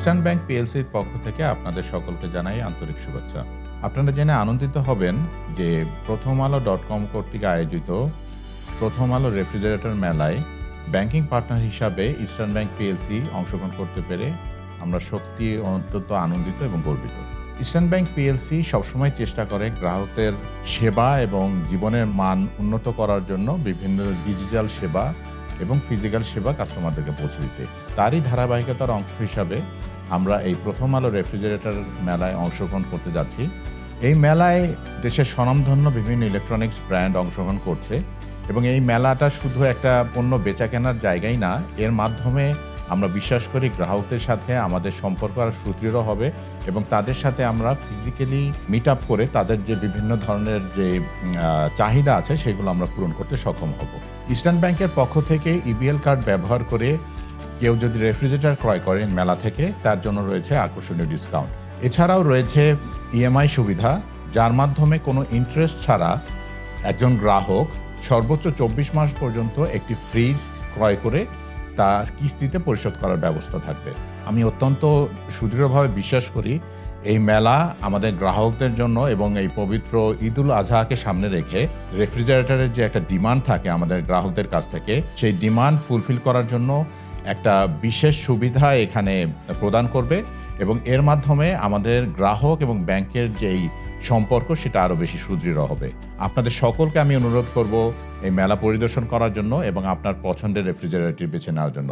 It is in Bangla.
ইস্টার্ন ব্যাংক পিএলসির পক্ষ থেকে আপনাদের সকলকে জানাই আন্তরিক শুভেচ্ছা। আপনারা জেনে আনন্দিত হবেন যে প্রথম আলো .com কর্তৃক আয়োজিত প্রথম আলো রেফ্রিজারেটর মেলায় ব্যাংকিং পার্টনার হিসাবে ইস্টার্ন ব্যাংক পিএলসি অংশগ্রহণ করতে পেরে আমরা সত্যি অত্যন্ত আনন্দিত এবং গর্বিত। ইস্টার্ন ব্যাংক পিএলসি সবসময় চেষ্টা করে গ্রাহকের সেবা এবং জীবনের মান উন্নত করার জন্য বিভিন্ন ডিজিটাল সেবা এবং ফিজিক্যাল সেবা কাস্টমারদেরকে পৌঁছে দিতে। তারই ধারাবাহিকতার অংশ হিসাবে আমরা এই প্রথম আলো রেফ্রিজারেটর মেলায় অংশগ্রহণ করতে যাচ্ছি। এই মেলায় দেশের স্বনামধন্য বিভিন্ন ইলেকট্রনিক্স ব্র্যান্ড অংশগ্রহণ করছে এবং এই মেলাটা শুধু একটা পণ্য বেচা কেনার জায়গাই না, এর মাধ্যমে আমরা বিশ্বাস করি গ্রাহকদের সাথে আমাদের সম্পর্ক আরও সুদৃঢ় হবে এবং তাদের সাথে আমরা ফিজিক্যালি মিট আপ করে তাদের যে বিভিন্ন ধরনের যে চাহিদা আছে সেগুলো আমরা পূরণ করতে সক্ষম হব। ইস্টার্ন ব্যাংকের পক্ষ থেকে ইবিএল কার্ড ব্যবহার করে কেউ যদি রেফ্রিজারেটর ক্রয় করেন মেলা থেকে, তার জন্য রয়েছে আকর্ষণীয় ডিসকাউন্ট। এছাড়াও রয়েছে ইএমআই সুবিধা, যার মাধ্যমে কোনো ইন্টারেস্ট ছাড়া একজন গ্রাহক সর্বোচ্চ 24 মাস পর্যন্ত একটি ফ্রিজ ক্রয় করে তা কিস্তিতে পরিশোধ করার ব্যবস্থা থাকবে। আমি অত্যন্ত সুদৃঢ়ভাবে বিশ্বাস করি এই মেলা আমাদের গ্রাহকদের জন্য এবং এই পবিত্র ঈদুল আজহাকে সামনে রেখে রেফ্রিজারেটরের যে একটা ডিমান্ড থাকে আমাদের গ্রাহকদের কাছ থেকে, সেই ডিমান্ড ফুলফিল করার জন্য একটা বিশেষ সুবিধা এখানে প্রদান করবে এবং এর মাধ্যমে আমাদের গ্রাহক এবং ব্যাংকের যেই সম্পর্ক সেটা আরও বেশি সুদৃঢ় হবে। আপনাদের সকলকে আমি অনুরোধ করব এই মেলা পরিদর্শন করার জন্য এবং আপনার পছন্দের রেফ্রিজারেটর বেছে নেওয়ার জন্য।